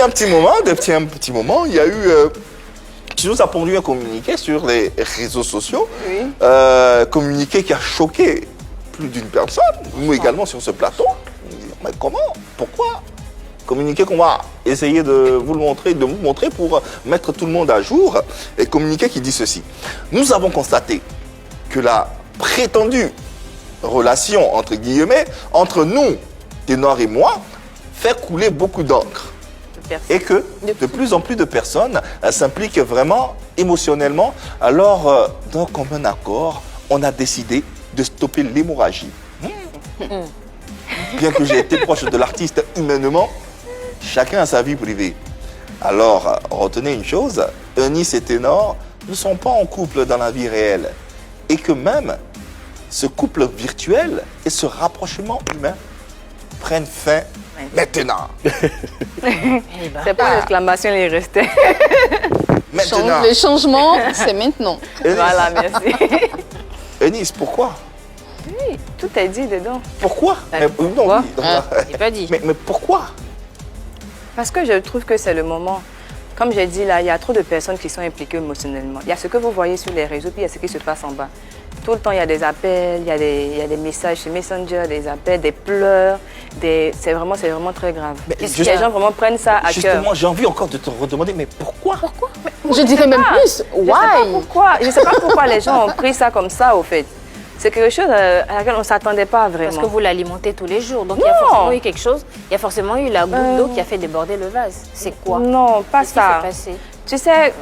un petit moment, il y a eu... tu nous as pondu un communiqué sur les réseaux sociaux, Oui. Communiqué qui a choqué plus d'une personne, nous également sur ce plateau. Mais comment? Pourquoi? Communiqué qu'on va essayer de vous montrer pour mettre tout le monde à jour. Et communiqué qui dit ceci. Nous avons constaté que la prétendue relation, entre guillemets, entre nous, Ténor et moi, fait couler beaucoup d'encre. Et que de plus en plus de personnes s'impliquent vraiment émotionnellement. Alors, d'un commun accord, on a décidé de stopper l'hémorragie. Bien que j'ai été proche de l'artiste humainement, chacun a sa vie privée. Alors, retenez une chose, Eunice et Ténor ne sont pas en couple dans la vie réelle. Et que même ce couple virtuel et ce rapprochement humain prennent fin maintenant. C'est pas l'exclamation, il restait. Maintenant. Les changements, c'est maintenant. Eunice, Voilà, merci. Eunice, pourquoi? Oui, tout est dit dedans. Pourquoi? Ben, pourquoi? J'ai pas dit. Mais pourquoi? Parce que je trouve que c'est le moment. Comme j'ai dit là, il y a trop de personnes qui sont impliquées émotionnellement. Il y a ce que vous voyez sur les réseaux, puis il y a ce qui se passe en bas. Tout le temps, il y a des appels, il y a des messages sur Messenger, des appels, des pleurs. C'est vraiment très grave. Les gens vraiment prennent ça à cœur. Justement, j'ai envie encore de te redemander, mais pourquoi? Je dirais même plus. Je ne sais pas pourquoi les gens ont pris ça comme ça, au fait. C'est quelque chose à laquelle on ne s'attendait pas vraiment. Parce que vous l'alimentez tous les jours. Donc il y a forcément eu quelque chose. Il y a forcément eu la goutte d'eau qui a fait déborder le vase. C'est quoi? Non, pas ça. Qu'est-ce qui s'est passé? Tu sais,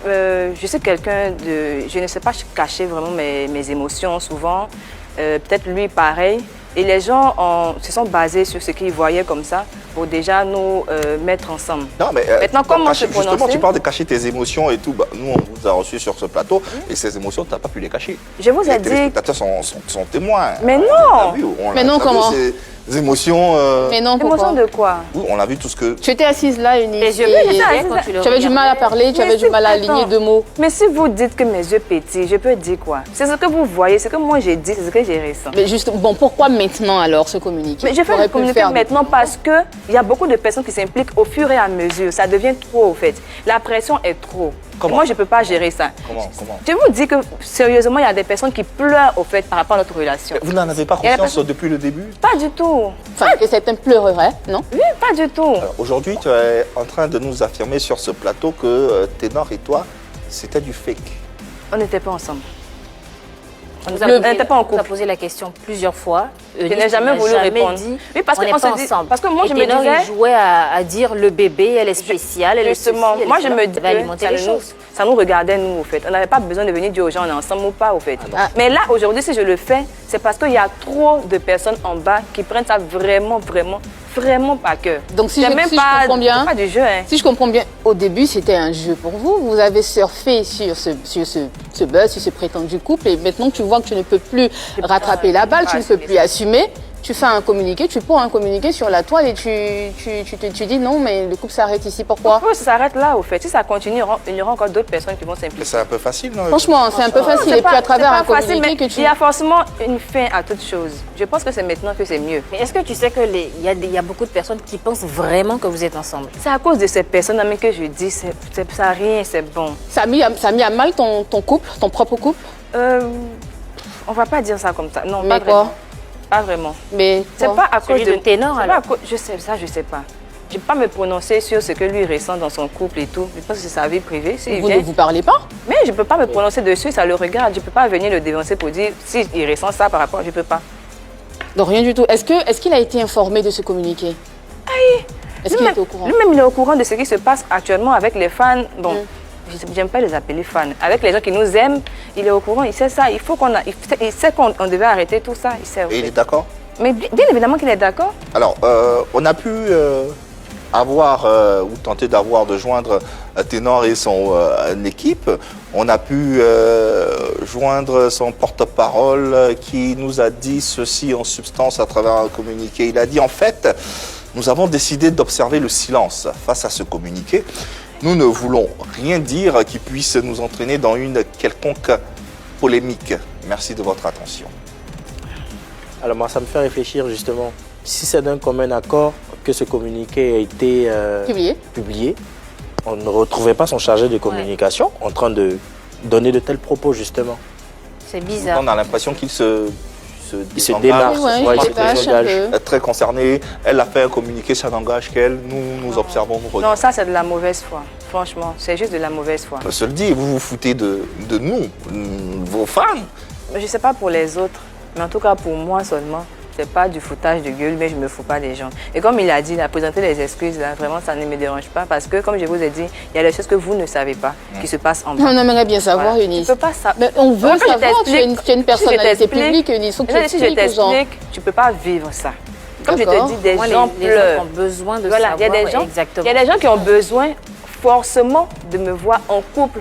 je suis quelqu'un de... Je ne sais pas cacher vraiment mes émotions souvent. Peut-être lui, pareil. Et les gens se sont basés sur ce qu'ils voyaient comme ça pour déjà nous mettre ensemble. Non, mais maintenant, comment se justement, prononcer? tu parles de cacher tes émotions et tout. Bah, nous, on vous a reçus sur ce plateau et ces émotions, tu n'as pas pu les cacher. Je vous ai Les dit... téléspectateurs sont témoins. Mais non! On l'a vu, Mais non, comment? Ces émotions... Mais non, Émotion pourquoi? de quoi? Oui, on a vu tout ce que... Tu étais assise là, Eunice. Les yeux et pétillants quand tu le tu avais du mal à parler, tu avais du mal à aligner deux mots. Mais si vous dites que mes yeux pétillent, je peux dire quoi? C'est ce que vous voyez, ce que moi j'ai dit, c'est ce que j'ai ressenti. Mais juste, bon, pourquoi maintenant alors ce communiqué? Mais je fais le communiqué maintenant parce qu'il y a beaucoup de personnes qui s'impliquent au fur et à mesure. Ça devient trop, au fait. La pression est trop. Comment? Moi, je ne peux pas gérer ça. Comment? Je vous dis que, sérieusement, il y a des personnes qui pleurent, au fait, par rapport à notre relation. Vous n'en avez pas Il y a conscience depuis le début? Pas du tout. Enfin, que certains pleureraient, non? Oui, pas du tout. Alors, aujourd'hui, tu es en train de nous affirmer sur ce plateau que Ténor et toi, c'était du fake. On n'était pas ensemble. On On n'était pas en a couple. posé la question plusieurs fois. Je n'ai jamais voulu répondre. Dit, Oui, parce on n'est qu'on pas se dit... ensemble. Parce que moi, je me Ténor, disais... il jouait à dire le bébé, elle est spéciale, elle est Justement, ceci, elle moi est je cela. me dis Ça va alimenter les choses. ça nous regardait nous au fait. On n'avait pas besoin de venir dire aux gens on est ensemble ou pas au fait. Ah. Mais là aujourd'hui si je le fais, c'est parce qu'il y a trop de personnes en bas qui prennent ça vraiment à cœur. Donc si C'est je même comprends pas, bien, c'est pas du jeu. Hein. si je comprends bien, au début c'était un jeu pour vous. Vous avez surfé sur ce buzz, sur ce prétendu couple, et maintenant tu vois que tu ne peux plus rattraper la balle, tu ne peux plus assumer. Tu fais un communiqué, tu poses un communiqué sur la toile et tu dis non, mais le couple s'arrête ici. Pourquoi? Ça s'arrête là au fait. Si ça continue, il y aura encore d'autres personnes qui vont s'impliquer. C'est un peu facile, non? Franchement, c'est un peu facile. Et puis à travers un communiqué que tu... Il y a forcément une fin à toute chose. Je pense que c'est maintenant que c'est mieux. Mais est-ce que tu sais qu'il y a beaucoup de personnes qui pensent vraiment que vous êtes ensemble? C'est à cause de ces personnes que je dis, ça n'a rien, c'est bon. Ça a mis à mal ton couple, ton propre couple? On va pas dire ça comme ça. Non, Mais pas quoi? vraiment. Pas vraiment. Mais C'est pas à cause Celui de Ténor, c'est alors? pas à cause- Je sais ça, je sais pas. Je ne peux pas me prononcer sur ce que lui ressent dans son couple et tout. Je pense que c'est sa vie privée. vous ne vous parlez pas? Mais je ne peux pas me prononcer dessus, ça le regarde. Je ne peux pas venir le dénoncer pour dire s'il ressent ça par rapport. Je ne peux pas. Donc rien du tout. Est-ce qu'il a été informé de ce communiqué? Est-ce qu'il était au courant? Lui-même, il est au courant de ce qui se passe actuellement avec les fans. Bon, j'aime pas les appeler fans. Avec les gens qui nous aiment, il est au courant, il sait ça. Il sait qu'on devait arrêter tout ça. Il sait. Et il est d'accord? Mais bien évidemment qu'il est d'accord. Alors, on a pu avoir ou tenter de joindre Ténor et son équipe. On a pu joindre son porte-parole qui nous a dit ceci en substance à travers un communiqué. Il a dit en fait, nous avons décidé d'observer le silence face à ce communiqué. Nous ne voulons rien dire qui puisse nous entraîner dans une quelconque polémique. Merci de votre attention. Alors moi, ça me fait réfléchir justement. Si c'est d'un commun accord, que ce communiqué a été publié, on ne retrouvait pas son chargé de communication en train de donner de tels propos, justement. C'est bizarre. On a l'impression qu'il se démarque. Ouais, Ouais, il il se détache un désengage. peu. Elle est très concernée. Elle a fait un communiqué, ça n'engage qu'elle. Nous observons, nous Non, regardons. ça, c'est de la mauvaise foi. Franchement, c'est juste de la mauvaise foi. On se le dit, vous vous foutez de nous, vos fans. Je ne sais pas pour les autres, mais en tout cas pour moi seulement. C'est pas du foutage de gueule, mais je ne me fous pas des gens. Et comme il a dit, il a présenté les excuses, là, vraiment, ça ne me dérange pas. Parce que, comme je vous ai dit, il y a des choses que vous ne savez pas qui se passent en bas. On aimerait bien savoir, Voilà. Eunice. Tu peux pas savoir. Mais on veut Quand je savoir, tu es une t'explique, personnalité si je t'explique, publique, Eunice, il faut que tu si je expliques aux gens. t'explique, tu ne peux pas vivre ça. Comme je D'accord. te dis, des Moi, gens les pleurent. gens ont besoin de Voilà, il y a savoir des gens, exactement. il y a des gens qui ont besoin forcément de me voir en couple,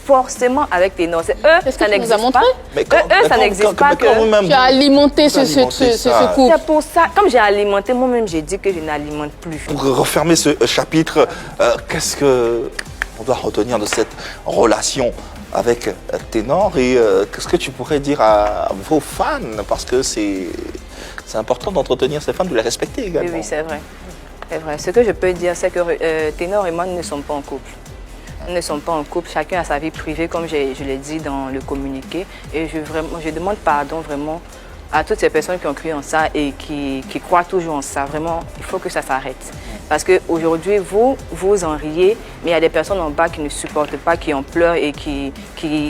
forcément avec Ténor. C'est eux, Est-ce que ça tu nous as n'existe montré? pas. Eux, ça n'existe pas que. Tu as alimenté ce couple. C'est pour ça, comme j'ai alimenté, moi-même j'ai dit que je n'alimente plus. Pour refermer ce chapitre, qu'est-ce qu'on doit retenir de cette relation avec Ténor et qu'est-ce que tu pourrais dire à vos fans? Parce que c'est important d'entretenir ces fans, de les respecter Oui, également. oui, c'est vrai. C'est vrai. Ce que je peux dire, c'est que Ténor et moi, nous ne sommes pas en couple. Nous ne sommes pas en couple, chacun a sa vie privée, comme je l'ai dit dans le communiqué. Et je demande pardon vraiment à toutes ces personnes qui ont cru en ça et qui croient toujours en ça. Vraiment, il faut que ça s'arrête. Parce qu'aujourd'hui, vous en riez, mais il y a des personnes en bas qui ne supportent pas, qui en pleurent et qui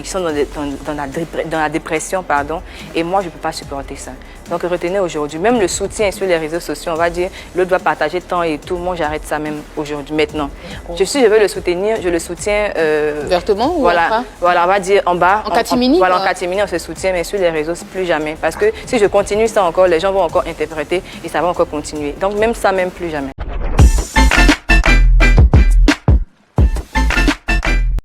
sont dans la dépression. Pardon. Et moi, je ne peux pas supporter ça. Donc retenez aujourd'hui, même le soutien sur les réseaux sociaux, on va dire, l'autre doit partager tant et tout. Moi, j'arrête ça même aujourd'hui, maintenant. Je veux le soutenir, je le soutiens. Vertement ou voilà, voilà, on va dire en bas. En catimini, Voilà, en quoi. catimini, on se soutient, mais sur les réseaux, plus jamais. Parce que si je continue ça encore, les gens vont encore interpréter et ça va encore continuer. Donc même ça, même plus jamais.